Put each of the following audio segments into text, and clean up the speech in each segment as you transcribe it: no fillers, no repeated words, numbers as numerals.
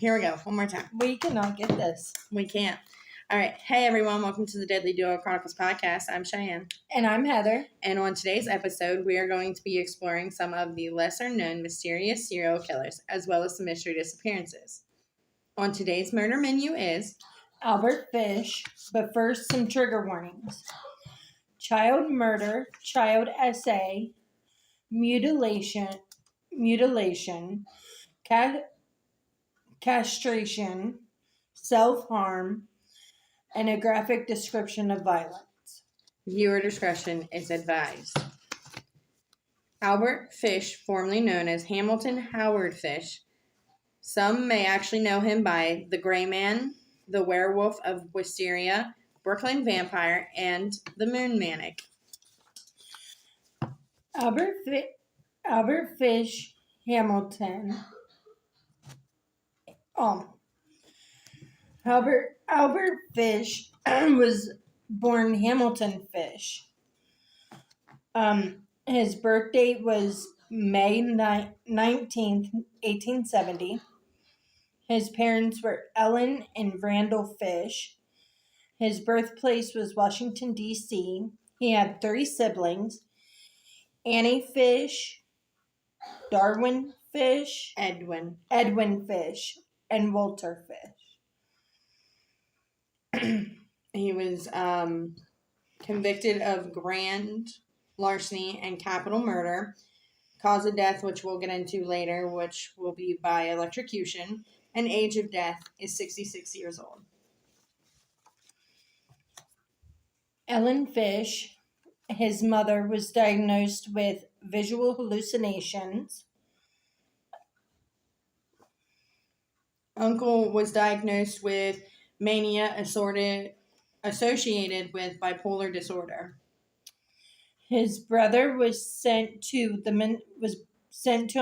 Here we go. One more time. We cannot get this. We can't. All right. Hey, everyone. Welcome to the Deadly Duo Chronicles podcast. I'm Cheyenne. And I'm Heather. And on today's episode, we are going to be exploring some of the lesser-known mysterious serial killers, as well as some mystery disappearances. On today's murder menu is Albert Fish, but first some trigger warnings. Child murder, child SA, mutilation, castration, self-harm, and a graphic description of violence. viewer discretion is advised. Albert Fish, formerly known as Hamilton Howard Fish. Some may actually know him by the Gray Man, the Werewolf of Wysteria, Brooklyn Vampire, and the Moon Maniac. Albert Fish Hamilton. Albert Fish was born Hamilton Fish. His birth date was May 19th, 1870. His parents were Ellen and Randall Fish. His birthplace was Washington, D.C. He had 3 siblings: Annie Fish, Darwin Fish, Edwin Fish, and Walter Fish. He was convicted of grand larceny and capital murder. Cause of death, which we'll get into later, which will be by electrocution. And age of death is 66 years old. Ellen Fish, his mother, was diagnosed with visual hallucinations. Uncle was diagnosed with mania associated with bipolar disorder. His brother was sent to a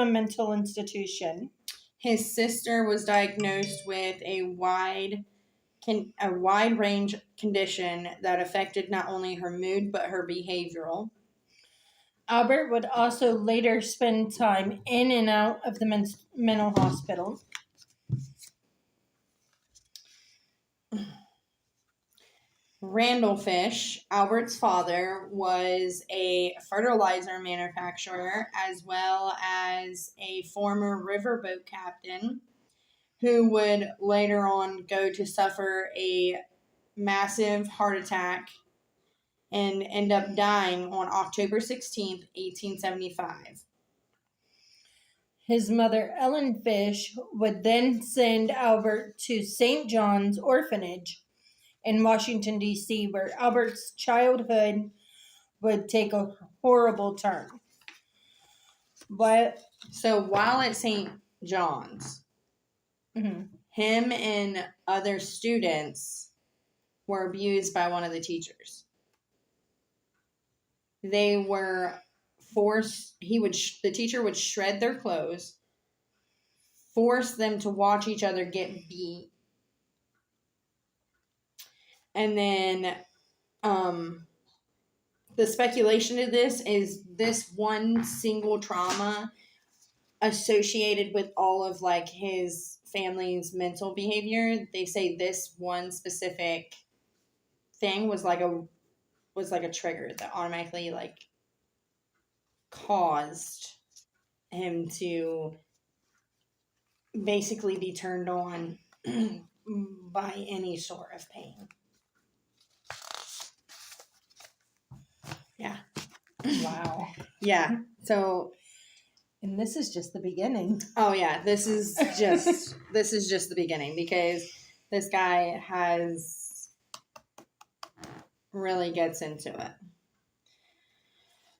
mental institution. His sister was diagnosed with a wide range condition that affected not only her mood but her behavioral. Albert would also later spend time in and out of the mental hospital. Randall Fish, Albert's father, was a fertilizer manufacturer as well as a former riverboat captain who would later on go to suffer a massive heart attack and end up dying on October 16th, 1875. His mother, Ellen Fish, would then send Albert to St. John's Orphanage in Washington, D.C., where Albert's childhood would take a horrible turn. So while at St. John's, him and other students were abused by one of the teachers. They were forced, the teacher would shred their clothes, force them to watch each other get beat. And then the speculation of this is this one single trauma associated with all of like his family's mental behavior. They say this one specific thing was like a trigger that automatically like caused him to basically be turned on by any sort of pain. Yeah. Wow. Yeah. So. And this is just the beginning. Oh yeah, this is just the beginning, because this guy really gets into it.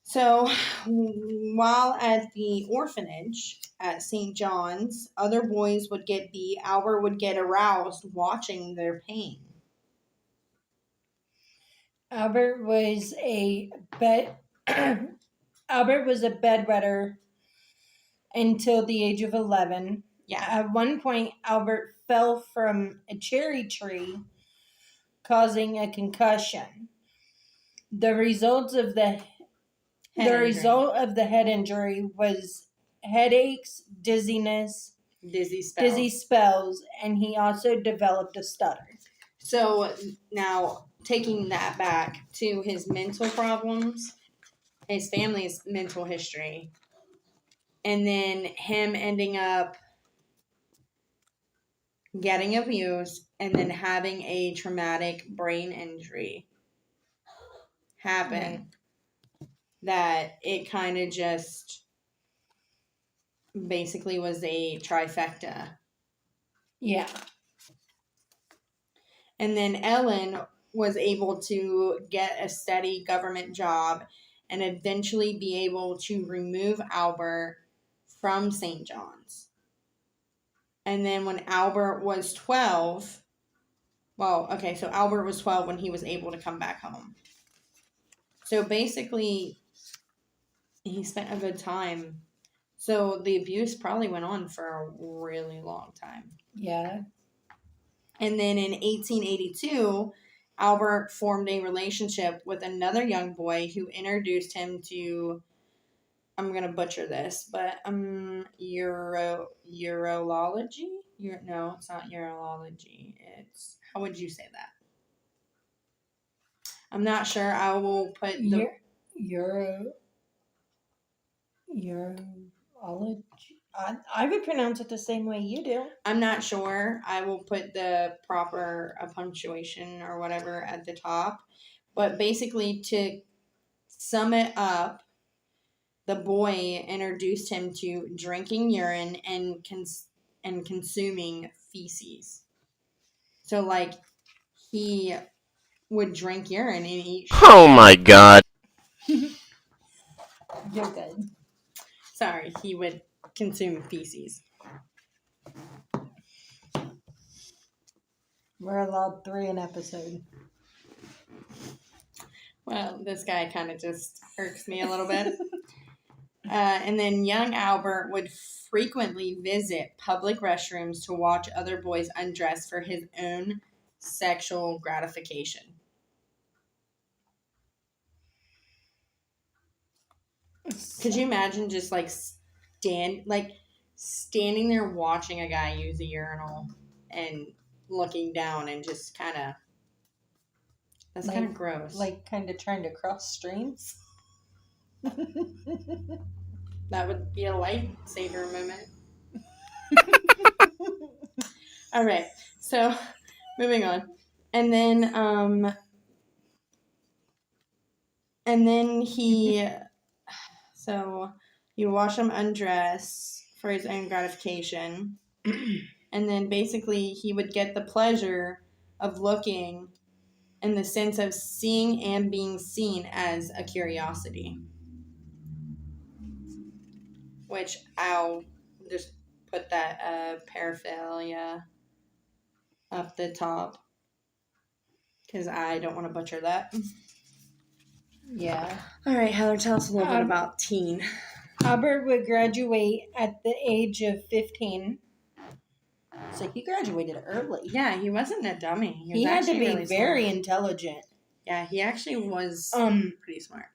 So while at the orphanage at St. John's, other boys would get beat. Albert would get aroused watching their pain. Albert was a bedwetter until the age of 11. Yeah. At one point, Albert fell from a cherry tree, causing a concussion. The result of the head injury was headaches, dizziness, dizzy spells. spells, and he also developed a stutter. So now, taking that back to his mental problems, his family's mental history, and then him ending up getting abused and then having a traumatic brain injury happen, Right. that it kind of just basically was a trifecta. Yeah. And then Ellen was able to get a steady government job and eventually be able to remove Albert from St. John's. And then when Albert was 12, so Albert was 12 when he was able to come back home. So basically, he spent a good time. So the abuse probably went on for a really long time. Yeah. And then in 1882, Albert formed a relationship with another young boy who introduced him to, I'm going to butcher this, but urology? No, it's not urology. It's, how would you say that? I'm not sure. I will put the... Urology. I would pronounce it the same way you do. I'm not sure. I will put the proper punctuation or whatever at the top. But basically, to sum it up, the boy introduced him to drinking urine and consuming feces. So, like, he would drink urine and eat shit. Oh my god. You're good. Sorry, he would consume feces. We're allowed 3 an episode. Well, this guy kind of just irks me a little bit. And then young Albert would frequently visit public restrooms to watch other boys undress for his own sexual gratification. Could you imagine just like standing there watching a guy use a urinal and looking down and just kind of, that's kind of gross. Like kind of trying to cross streams. That would be a lifesaver moment. All right, so moving on, and then he, so you watch him undress for his own gratification, and then basically he would get the pleasure of looking in the sense of seeing and being seen as a curiosity, which I'll just put that paraphilia up the top because I don't want to butcher that. Yeah. All right, Heather, tell us a little bit about teen. Albert would graduate at the age of 15. So he graduated early. Yeah, he wasn't a dummy. He had to be really very intelligent. Yeah, he actually was pretty smart.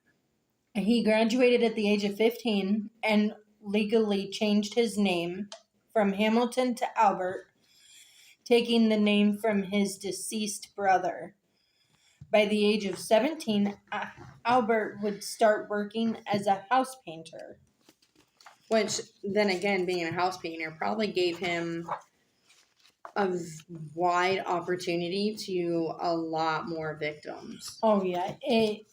He graduated at the age of 15 and legally changed his name from Hamilton to Albert, taking the name from his deceased brother. By the age of 17, Albert would start working as a house painter. Which, then again, being a house painter probably gave him a wide opportunity to a lot more victims. Oh, yeah. It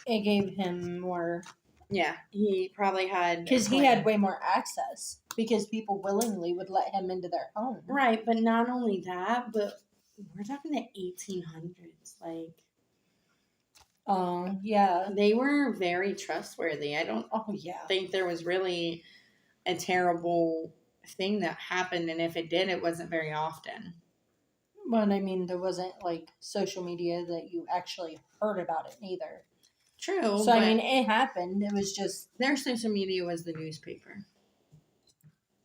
gave him more... Yeah, he probably had... Because he had way more access. Because people willingly would let him into their home. Right, but not only that, but we're talking the 1800s. Like... yeah. They were very trustworthy. I don't think there was really a terrible thing that happened, and if it did, it wasn't very often. But I mean, there wasn't like social media that you actually heard about it neither. True. So I mean, it happened. It was just their social media was the newspaper.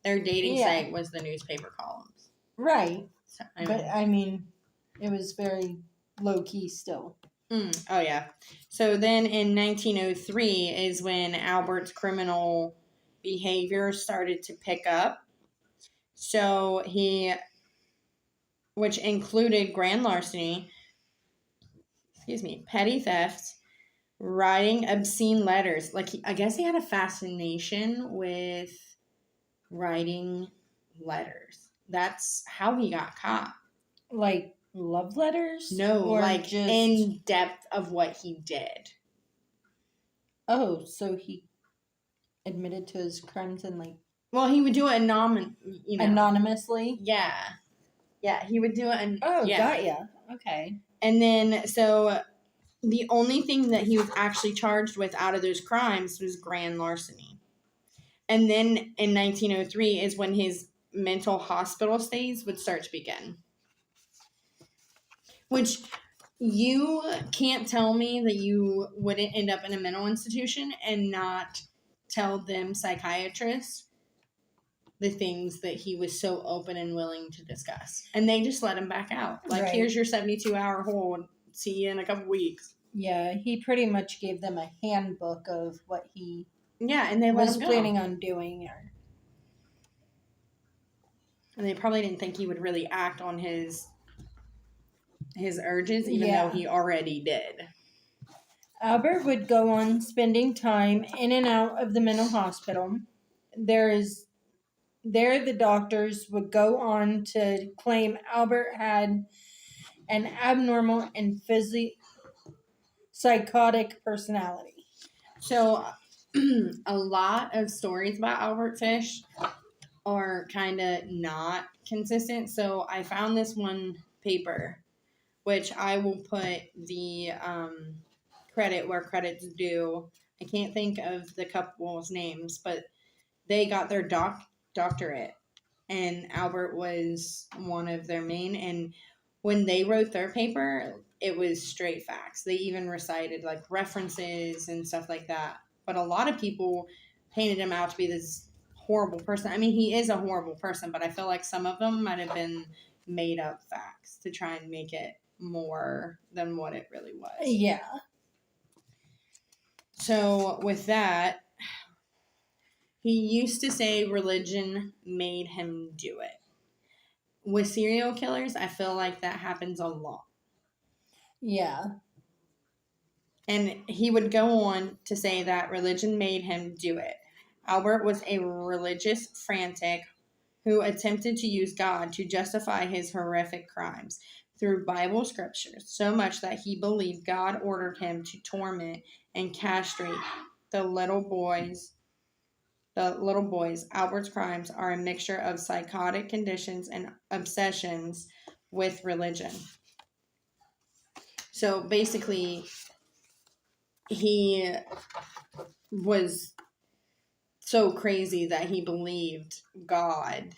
Their dating site was the newspaper columns. Right. So, I mean, it was very low key still. Oh yeah. So then in 1903 is when Albert's criminal behavior started to pick up. So which included grand larceny, petty theft, writing obscene letters. Like, I guess he had a fascination with writing letters. That's how he got caught. Like love letters? No, or like just in depth of what he did. Oh, so he admitted to his crimes and like Well, he would do it anonymously. Yeah, he would do it. Got ya. Okay. And then so the only thing that he was actually charged with out of those crimes was grand larceny. And then in 1903 is when his mental hospital stays would start to begin. Which you can't tell me that you wouldn't end up in a mental institution and not tell them psychiatrists the things that he was so open and willing to discuss. And they just let him back out. Like, Right. Here's your 72-hour hold. See you in a couple weeks. Yeah, he pretty much gave them a handbook of what he and they was planning on doing. And they probably didn't think he would really act on his urges, even though he already did. Albert would go on spending time in and out of the mental hospital. There the doctors would go on to claim Albert had an abnormal and psychotic personality. So a lot of stories about Albert Fish are kind of not consistent. So I found this one paper, which I will put the credit where credit's due. I can't think of the couple's names, but they got their doctorate, and Albert was one of their main. And when they wrote their paper, it was straight facts. They even recited like references and stuff like that. But a lot of people painted him out to be this horrible person. I mean, he is a horrible person, but I feel like some of them might have been made up facts to try and make it more than what it really was. Yeah. So with that, he used to say religion made him do it. With serial killers, I feel like that happens a lot. Yeah. And he would go on to say that religion made him do it. Albert was a religious frantic who attempted to use God to justify his horrific crimes through Bible scriptures, so much that he believed God ordered him to torment and castrate the little boys. Albert's crimes are a mixture of psychotic conditions and obsessions with religion. So basically, he was so crazy that he believed God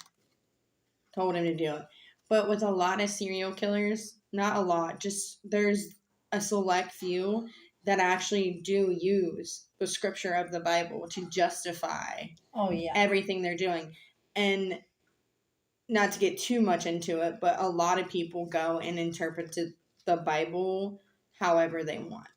told him to do it. But with a lot of serial killers, not a lot, just there's a select few that actually do use the scripture of the Bible to justify everything they're doing. And not to get too much into it, but a lot of people go and interpret the Bible however they want.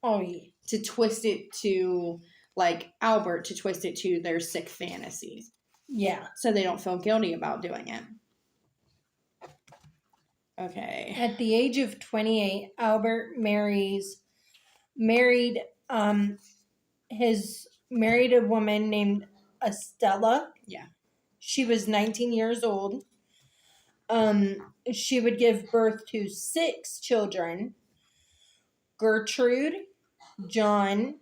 Oh, yeah. To twist it to, like Albert, to twist it to their sick fantasies. Yeah. So they don't feel guilty about doing it. Okay. At the age of 28, Albert married a woman named Estella. Yeah. She was 19 years old. She would give birth to 6 children: Gertrude, John,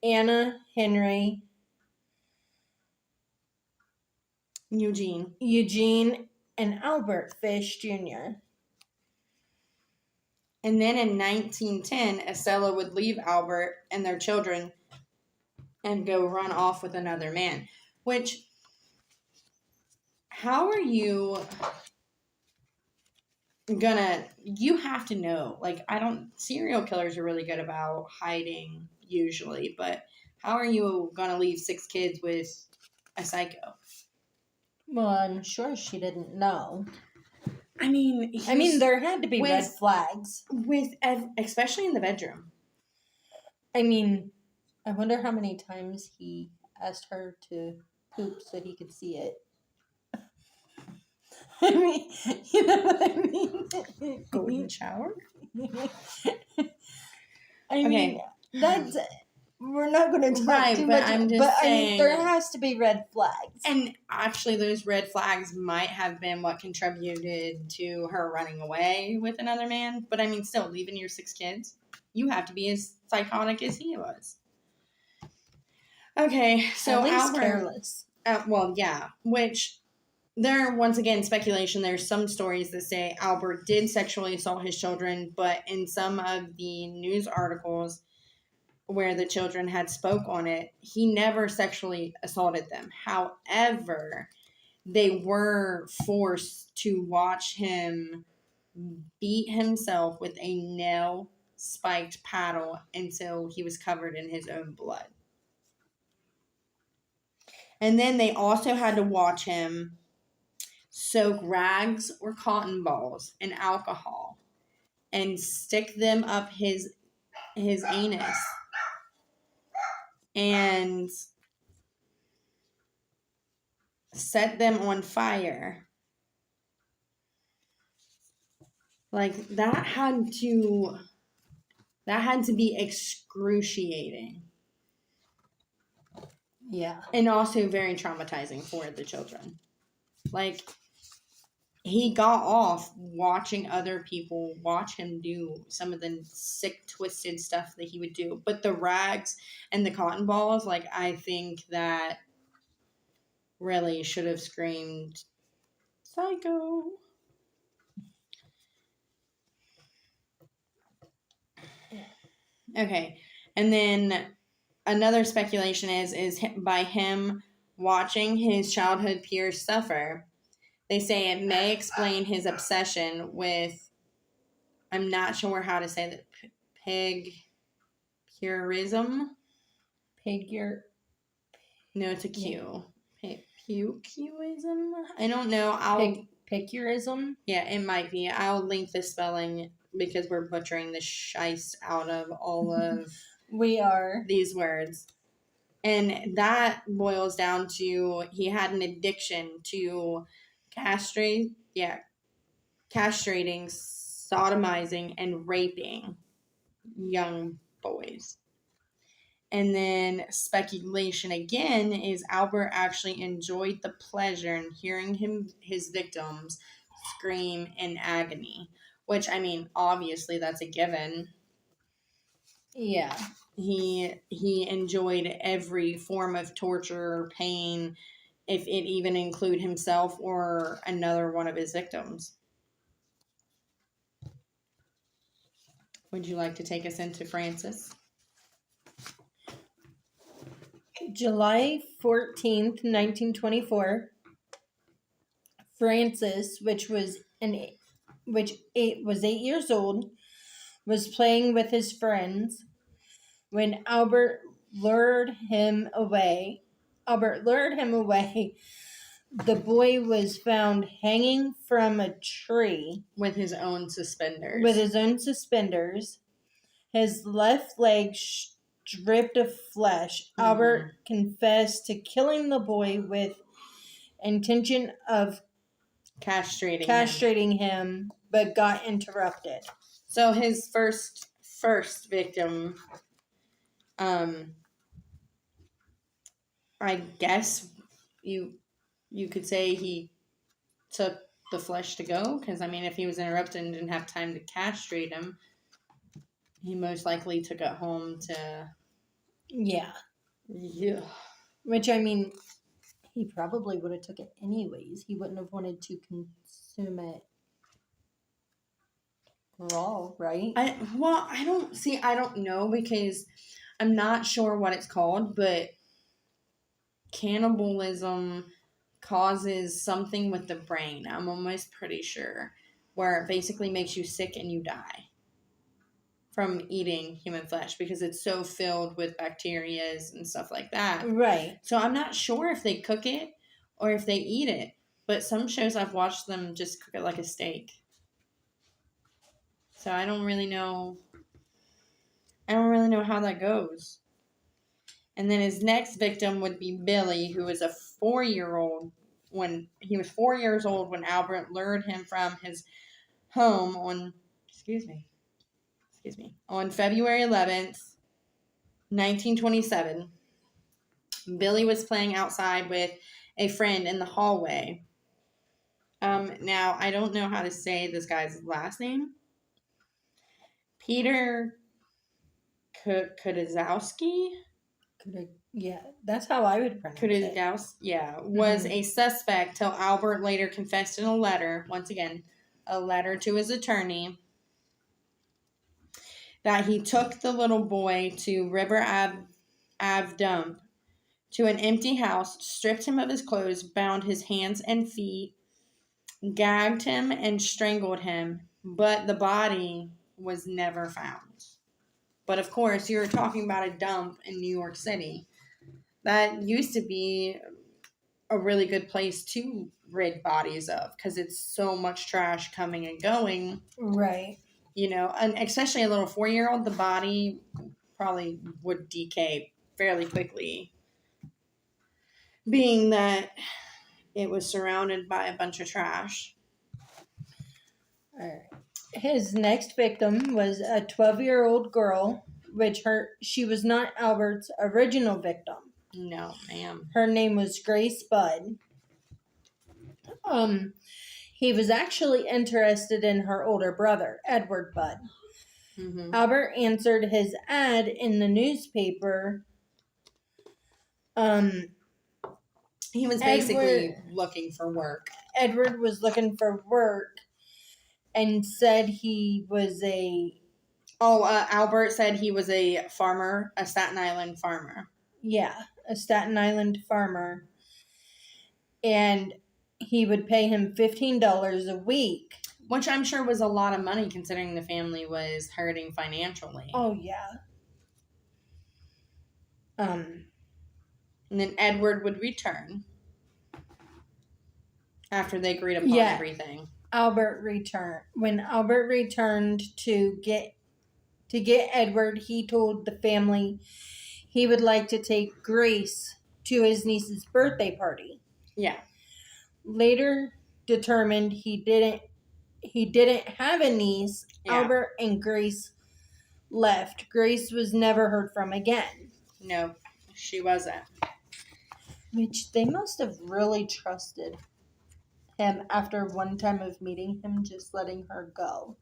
Anna, Henry, Eugene, and Albert Fish Jr. And then in 1910, Estella would leave Albert and their children and go run off with another man. Which, how are you you have to know, like, serial killers are really good about hiding usually, but how are you gonna leave 6 kids with a psycho? Well, I'm sure she didn't know. I mean, there had to be red flags. Especially in the bedroom. I mean, I wonder how many times he asked her to poop so he could see it. I mean, you know what I mean? Golden shower? I mean, Okay. that's. We're not going to talk Right, too but much. I'm just But I mean, there saying- has to be red flags. And actually, those red flags might have been what contributed to her running away with another man. But I mean, still, leaving your 6 kids, you have to be as psychotic as he was. Okay, so At least Albert. careless. Well, yeah, which there, once again, speculation. There's some stories that say Albert did sexually assault his children, but in some of the news articles where the children had spoke on it, he never sexually assaulted them. However, they were forced to watch him beat himself with a nail spiked paddle until he was covered in his own blood. And then they also had to watch him soak rags or cotton balls in alcohol and stick them up his anus and set them on fire. Like that had to be excruciating. Yeah. And also very traumatizing for the children. Like he got off watching other people watch him do some of the sick, twisted stuff that he would do. But the rags and the cotton balls, like, I think that really should have screamed, psycho. Okay. And then another speculation is by him watching his childhood peers suffer. They say it may explain his obsession with, I'm not sure how to say that, pigurism? No, it's a Q. Piguism? I don't know. Pigurism? Yeah, it might be. I'll link the spelling because we're butchering the shice out of all of We are. these words. And that boils down to he had an addiction to castrating, sodomizing, and raping young boys. And then speculation again is Albert actually enjoyed the pleasure in hearing his victims scream in agony, which, I mean, obviously that's a given. Yeah. He enjoyed every form of torture or pain, if it even include himself or another one of his victims. Would you like to take us into Francis? July 14th, 1924, Francis, which was 8 years old, was playing with his friends when Albert lured him away. The boy was found hanging from a tree With his own suspenders. His left leg stripped of flesh. Mm-hmm. Albert confessed to killing the boy with intention of castrating him, but got interrupted. So his first victim, I guess you could say he took the flesh to go, because I mean, if he was interrupted and didn't have time to castrate him, he most likely took it home to. Yeah. Which, I mean, he probably would have took it anyways. He wouldn't have wanted to consume it raw, right? I don't know, because I'm not sure what it's called, but cannibalism causes something with the brain. I'm almost pretty sure, where it basically makes you sick and you die from eating human flesh because it's so filled with bacteria and stuff like that. Right. So I'm not sure if they cook it or if they eat it, but some shows I've watched them just cook it like a steak. So I don't really know how that goes. And then his next victim would be Billy, who was a 4-year-old when he was 4 years old when Albert lured him from his home on on February 11th, 1927. Billy was playing outside with a friend in the hallway. Now, I don't know how to say this guy's last name. Peter Kudazowski? Yeah, that's how I would pronounce it. Kudazowski, was a suspect till Albert later confessed in a letter, once again, a letter to his attorney, that he took the little boy to River Ave Dump to an empty house, stripped him of his clothes, bound his hands and feet, gagged him, and strangled him, but the body was never found. But of course, you're talking about a dump in New York City. That used to be a really good place to rid bodies of because it's so much trash coming and going. Right. And especially a little 4-year-old, the body probably would decay fairly quickly, being that it was surrounded by a bunch of trash. All right. His next victim was a 12-year-old girl, she was not Albert's original victim. No, ma'am. Her name was Grace Budd. He was actually interested in her older brother, Edward Budd. Mm-hmm. Albert answered his ad in the newspaper. He was basically looking for work. Edward was looking for work and said he was Albert said he was a farmer, a Staten Island farmer. Yeah, a Staten Island farmer. And he would pay him $15 a week. Which I'm sure was a lot of money considering the family was hurting financially. Oh, yeah. And then Edward would return after they agreed upon everything. Albert returned. When Albert returned to get Edward, he told the family he would like to take Grace to his niece's birthday party. Yeah. Later determined he didn't have a niece. Yeah. Albert and Grace left. Grace was never heard from again. No, she wasn't. Which they must have really trusted him after one time of meeting him, just letting her go.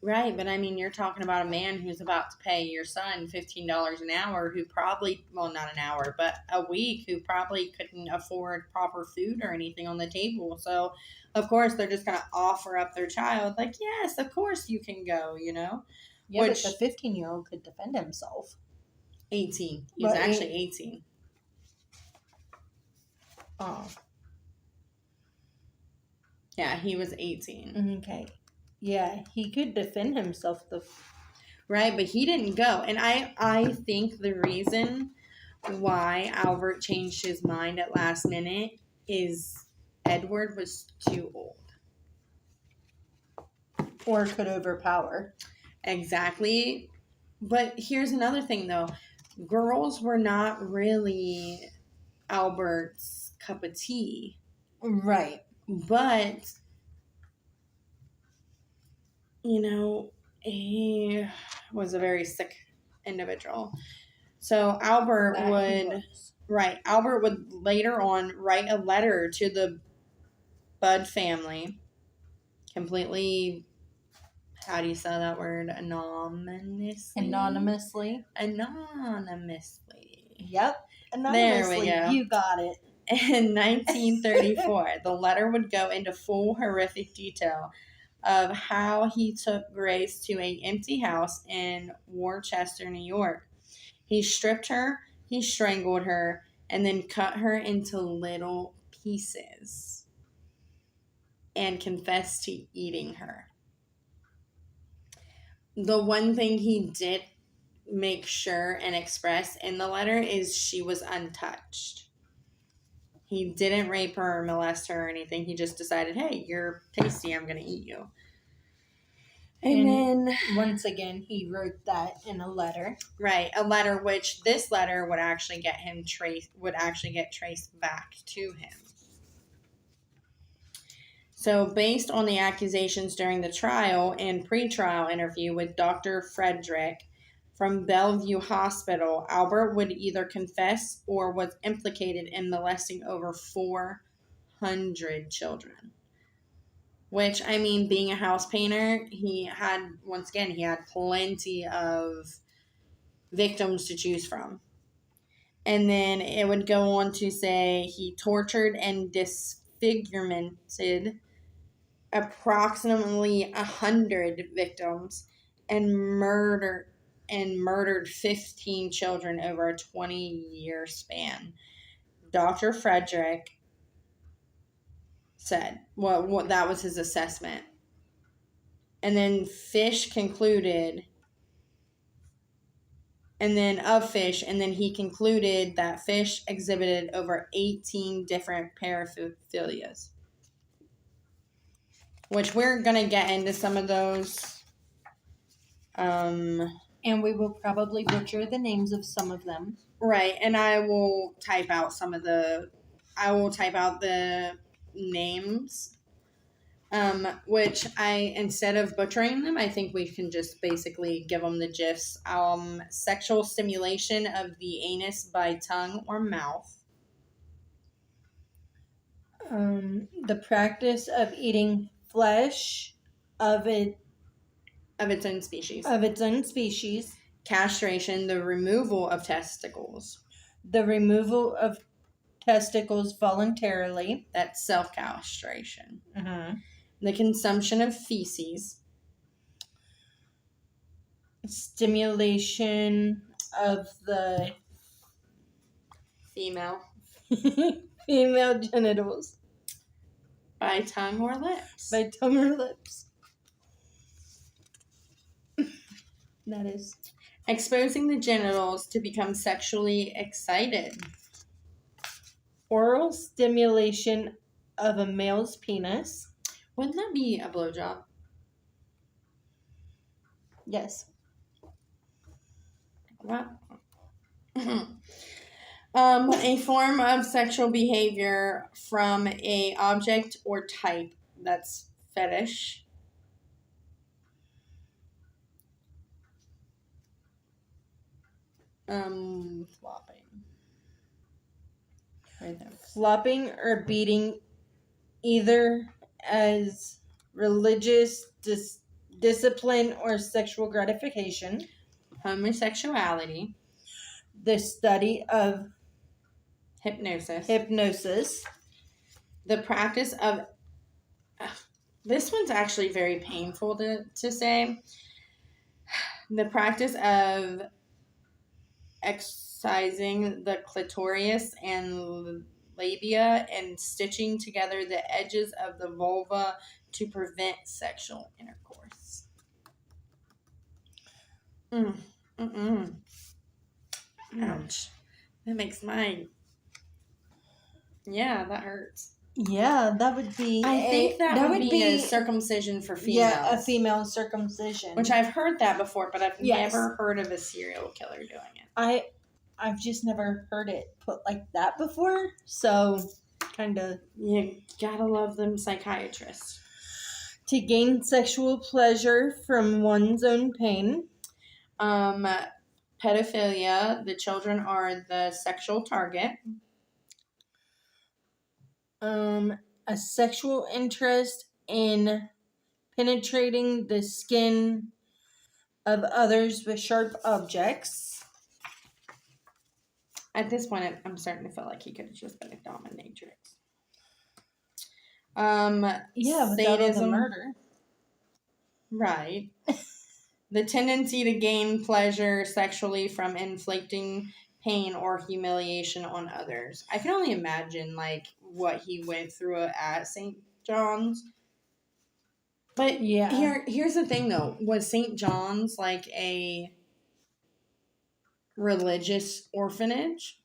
Right, but I mean, you're talking about a man who's about to pay your son $15 an hour who probably, well, not an hour, but a week, who probably couldn't afford proper food or anything on the table. So, of course, they're just going to offer up their child, like, yes, of course you can go, Yeah, but the 15-year-old could defend himself. 18. He was actually 18. Oh. Yeah, he was 18. Okay. Yeah, he could defend himself. Right, but he didn't go. And I think the reason why Albert changed his mind at last minute is Edward was too old. Or could overpower. Exactly. But here's another thing, though. Girls were not really Albert's cup of tea. Right. But, he was a very sick individual. So Albert would later on write a letter to the Budd family, completely, how do you say that word? Anonymously. Yep. Anonymously. There we go. You got it. In 1934, the letter would go into full horrific detail of how he took Grace to an empty house in Worcester, New York. He stripped her, he strangled her, and then cut her into little pieces and confessed to eating her. The one thing he did make sure and express in the letter is she was untouched. He didn't rape her or molest her or anything. He just decided, hey, you're tasty, I'm going to eat you. And then, once again, he wrote that in a letter. Right, a letter which this letter would actually get traced back to him. So, based on the accusations during the trial and pre-trial interview with Dr. Frederick from Bellevue Hospital, Albert would either confess or was implicated in molesting over 400 children. Which, I mean, being a house painter, he had plenty of victims to choose from. And then it would go on to say he tortured and disfiguremented approximately 100 victims and murdered 15 children over a 20-year span. Dr. Frederick said, well, that was his assessment. And then Fish concluded, and then he concluded that Fish exhibited over 18 different paraphilias. Which we're going to get into some of those. And we will probably butcher the names of some of them. Right, and I will type out the names. Which instead of butchering them, I think we can just basically give them the gifs. Sexual stimulation of the anus by tongue or mouth. The practice of eating flesh of its own species. Castration, the removal of testicles. The removal of testicles voluntarily. That's self-castration. Mm-hmm. The consumption of feces. Stimulation of the female genitals. By tongue or lips. That is. Exposing the genitals to become sexually excited. Oral stimulation of a male's penis. Wouldn't that be a blowjob? Yes. What? A form of sexual behavior from a object or type. That's fetish. Flopping. Right there. Flopping or beating, either as religious discipline or sexual gratification. Homosexuality. The study of hypnosis. The practice of... this one's actually very painful to say. The practice of excising the clitoris and labia and stitching together the edges of the vulva to prevent sexual intercourse. Ouch. That makes mine... yeah, that hurts. Yeah, that would be... I think that would be a circumcision for females. Yeah, a female circumcision. Which I've heard that before, but I've never heard of a serial killer doing it. I've just never heard it put like that before, so kind of... you gotta love them psychiatrists. To gain sexual pleasure from one's own pain. Pedophilia, the children are the sexual target. A sexual interest in penetrating the skin of others with sharp objects. At this point, I'm starting to feel like he could have just been a dominatrix. Yeah, without all the murder. Right. The tendency to gain pleasure sexually from inflicting pain or humiliation on others. I can only imagine, like, what he went through at St. John's. But yeah, here's the thing, though. Was St. John's, like, a religious orphanage?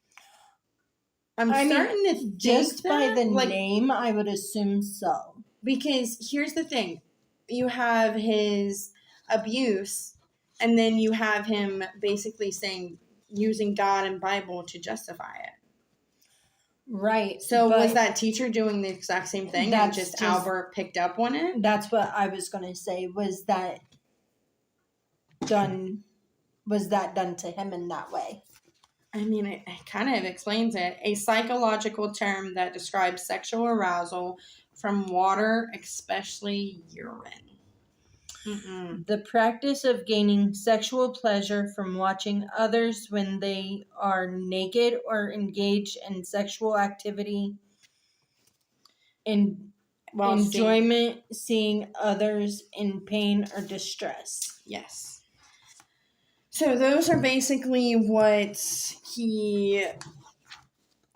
I'm starting to think just by the like, name, I would assume so. Because here's the thing. You have his abuse, and then you have him basically using God and Bible to justify it. Right. So but was that teacher doing the exact same thing and That's just just- Albert picked up on it? That's what I was going to say. Was that done to him in that way? I mean, it kind of explains it. A psychological term that describes sexual arousal from water, especially urine. Mm-mm. The practice of gaining sexual pleasure from watching others when they are naked or engaged in sexual activity, and Well, enjoyment seeing others in pain or distress. Yes. So those are basically what he,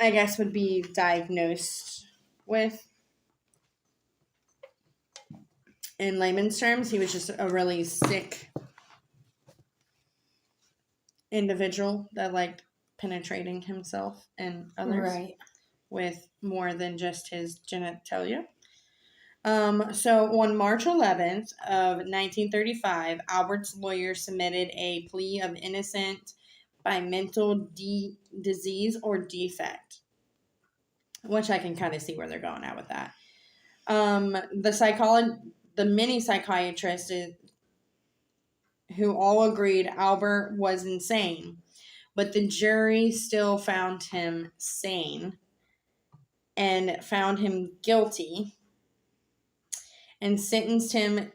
I guess, would be diagnosed with. In layman's terms, he was just a really sick individual that liked penetrating himself and others Right. with more than just his genitalia. So on March 11th of 1935, Albert's lawyer submitted a plea of innocent by mental disease or defect, which I can kind of see where they're going at with that. The many psychiatrists who all agreed Albert was insane, but the jury still found him sane and found him guilty and sentenced him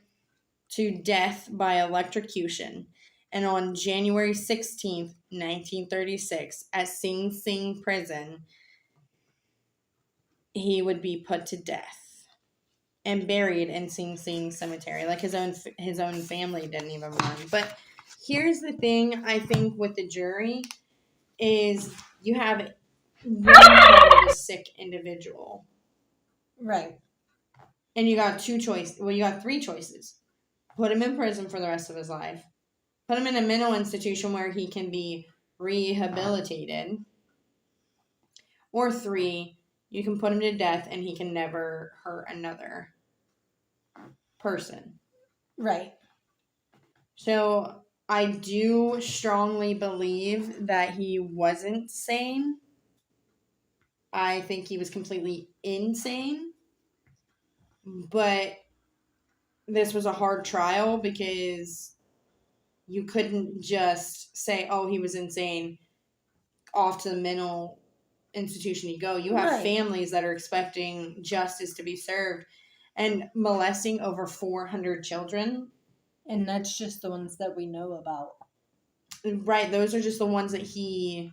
to death by electrocution. And on January 16th, 1936, at Sing Sing prison, he would be put to death and buried in Sing Sing cemetery. Like his own family didn't even mourn. But here's the thing, I think, with the jury is you have one kind of a sick individual. Right. And you got two choices. Well, you got three choices. Put him in prison for the rest of his life. Put him in a mental institution where he can be rehabilitated. Or three, you can put him to death and he can never hurt another person. Right. So I do strongly believe that he wasn't sane. I think he was completely insane. But this was a hard trial because you couldn't just say, oh, he was insane, off to the mental institution you go. You have Right. families that are expecting justice to be served and molesting over 400 children. And that's just the ones that we know about. Right, those are just the ones that he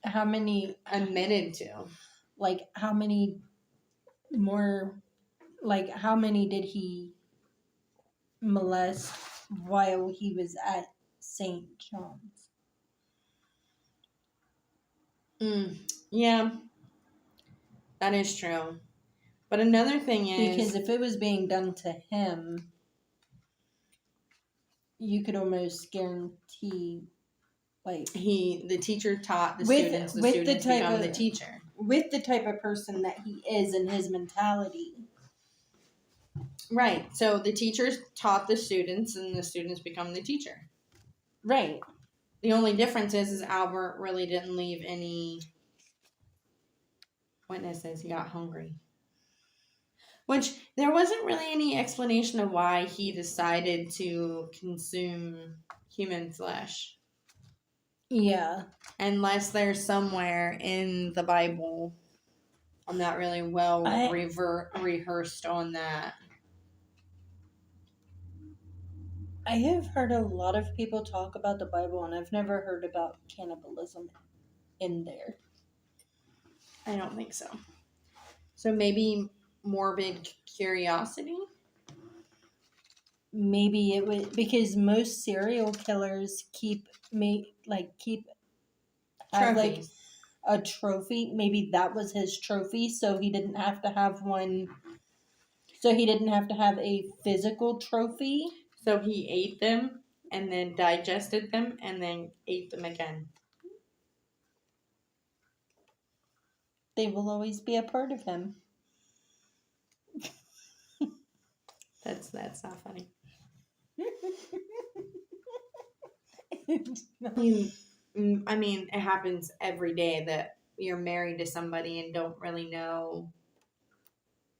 How many admitted to. Like, how many more, like, how many did he molest while he was at St. John's? Yeah, that is true. But another thing is, Because if it was being done to him, you could almost guarantee, like, the teacher taught the With- students, the with the students type become of- the teacher. with the type of person that he is and his mentality. Right. So the teachers taught the students and the students become the teacher. Right. The only difference is Albert really didn't leave any witnesses. He got hungry. Which there wasn't really any explanation of why he decided to consume human flesh. Yeah. Unless there's somewhere in the Bible. I'm not really well rehearsed on that. I have heard a lot of people talk about the Bible, and I've never heard about cannibalism in there. I don't think so. So maybe morbid curiosity? Maybe it would, because most serial killers have like Trophies. a trophy. Maybe that was his trophy, so he didn't have to have one. So he didn't have to have a physical trophy. So he ate them and then digested them and then ate them again. They will always be a part of him. That's not funny. I mean, it happens every day that you're married to somebody and don't really know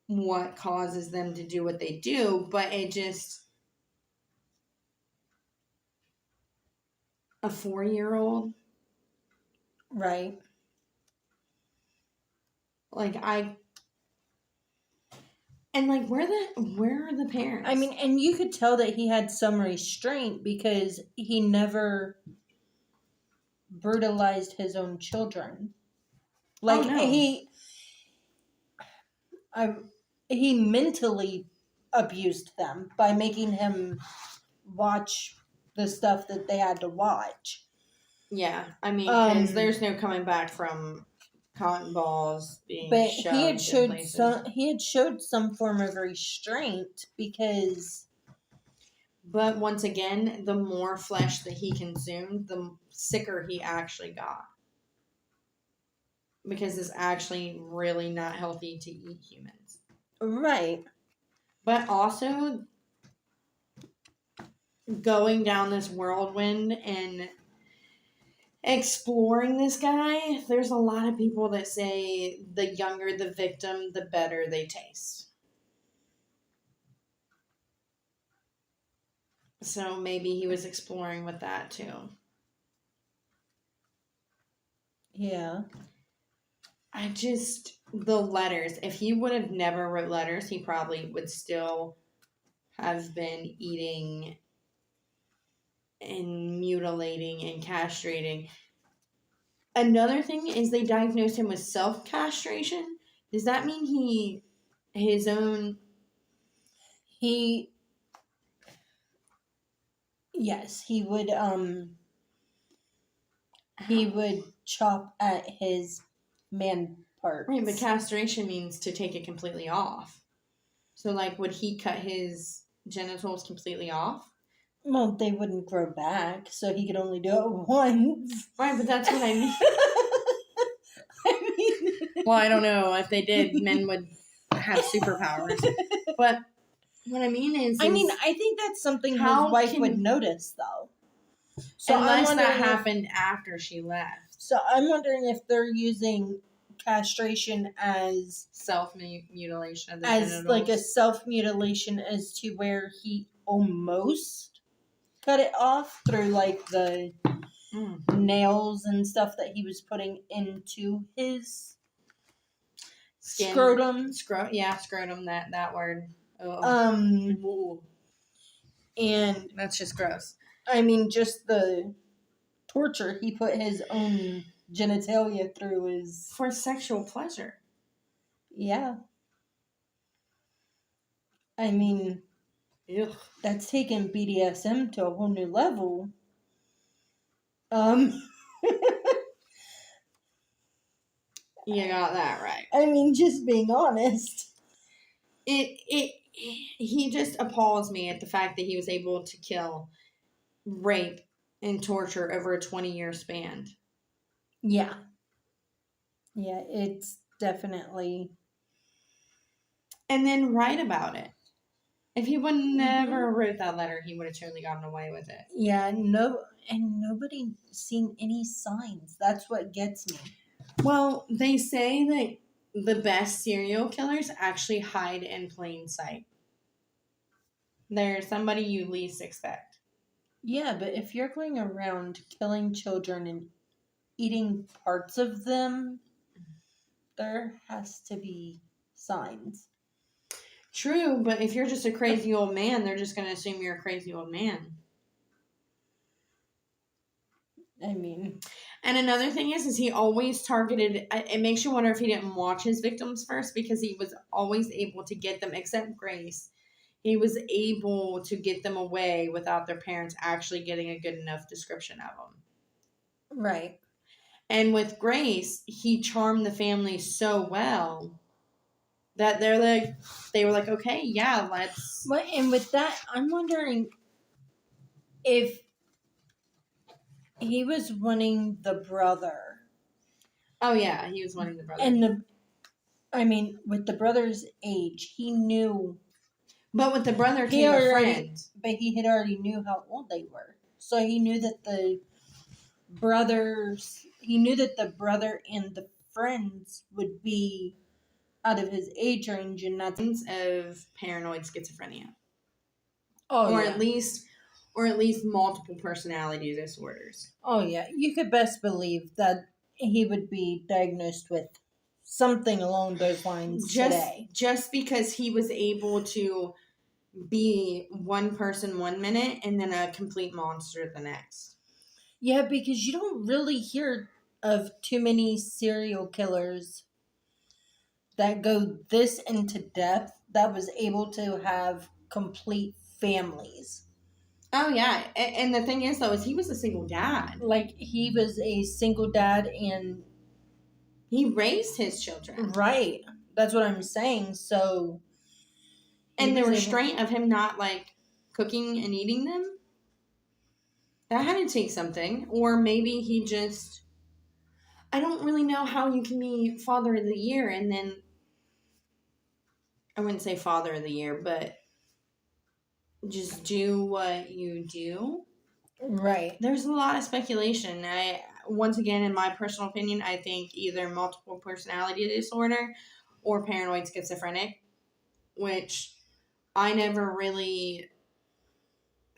what causes them to do what they do, but it just a 4-year-old, Right. like where are the parents? I mean, and you could tell that he had some restraint because he never brutalized his own children. Like no. he mentally abused them by making him watch the stuff that they had to watch. Yeah, I mean, because there's no coming back from cotton balls being But shoved he had in places. showed some form of restraint because But once again, the more flesh that he consumed, the sicker he actually got. Because it's actually really not healthy to eat humans. right. But also, going down this whirlwind and exploring this guy, there's a lot of people that say the younger the victim, the better they taste. So maybe he was exploring with that too. Yeah. The letters, if he would have never wrote letters, he probably would still have been eating and mutilating and castrating. Another thing is they diagnosed him with self-castration. Does that mean he yes, he would chop at his man parts. Right, but castration means to take it completely off. So, like, would he cut his genitals completely off? Well, they wouldn't grow back, so he could only do it once. Right, but that's what I mean. I mean, well, I don't know. If they did, men would have superpowers. But what I mean is I think that's something his how wife would notice, though. So unless that happened after she left. So I'm wondering if they're using castration as self-mutilation of the as genitals. like a self-mutilation as to where he almost cut it off through like the nails and stuff that he was putting into his skin. Scrotum. Scrotum, that word. Oh. And that's just gross. I mean, just the torture he put his own genitalia through is for sexual pleasure. Yeah. I mean, Ugh. That's taken BDSM to a whole new level. You got that right. I mean, just being honest. He just appalls me at the fact that he was able to kill, rape, and torture over a 20-year span. Yeah. Yeah, it's definitely. And then write about it. If he would never wrote that letter, he would have totally gotten away with it. Yeah, and nobody seen any signs. That's what gets me. Well, they say that the best serial killers actually hide in plain sight. They're somebody you least expect. Yeah, but if you're going around killing children and eating parts of them, there has to be signs. True, but if you're just a crazy old man, they're just going to assume you're a crazy old man. I mean... And another thing is he always targeted... It makes you wonder if he didn't watch his victims first, because he was always able to get them, except Grace. He was able to get them away without their parents actually getting a good enough description of them. Right. And with Grace, he charmed the family so well that they were like, okay, yeah, let's... Well, and with that, I'm wondering if he was wanting the brother. Oh, yeah, he was wanting the brother. And with the brother's age, he knew... But with the brother came a friend. But he had already knew how old they were. So he knew that the brother and the friends would be out of his age range, and that's Of paranoid schizophrenia, oh or yeah, at least multiple personality disorders. oh yeah. You could best believe that he would be diagnosed with something along those lines today. Just because he was able to be one person one minute and then a complete monster the next. Yeah, because you don't really hear of too many serial killers that go this into depth that was able to have complete families. Oh yeah, and the thing is though is he was a single dad. Like he was a single dad and He raised his children. right. That's what I'm saying. So And the he was restraint of him not like cooking and eating them, that had to take something. Or maybe he just, I don't really know how you can be father of the year and then, I wouldn't say father of the year, but just do what you do. right. There's a lot of speculation. Once again, in my personal opinion, I think either multiple personality disorder or paranoid schizophrenic, which I never really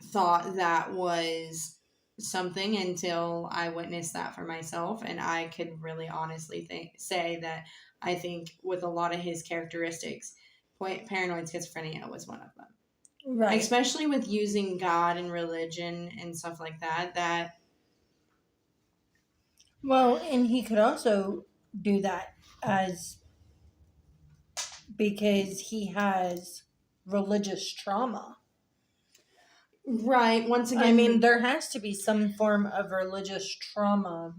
thought that was something until I witnessed that for myself, and I could really honestly say that I think with a lot of his characteristics, paranoid schizophrenia was one of them. Right. Especially with using God and religion and stuff like that. Well, and he could also do that as because he has religious trauma. Right. Once again, I mean, there has to be some form of religious trauma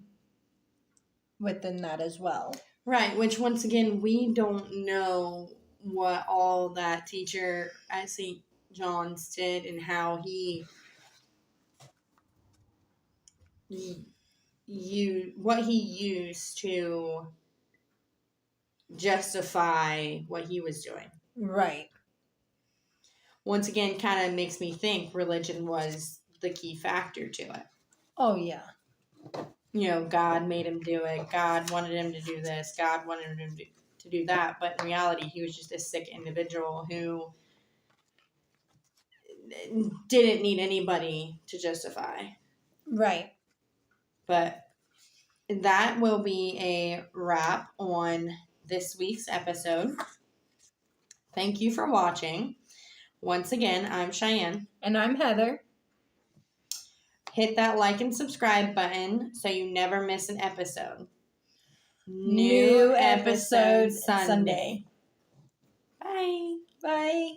within that as well. right. Which once again, we don't know what all that teacher at St. John's did and how he what he used to justify what he was doing. Right. Once again, kind of makes me think religion was the key factor to it. Oh yeah. You know, God made him do it. God wanted him to do this. God wanted him to do that. But in reality, he was just a sick individual who didn't need anybody to justify. Right. But that will be a wrap on this week's episode. Thank you for watching. Once again, I'm Cheyenne. And I'm Heather. Hit that like and subscribe button so you never miss an episode. New episode Sunday. Bye. Bye.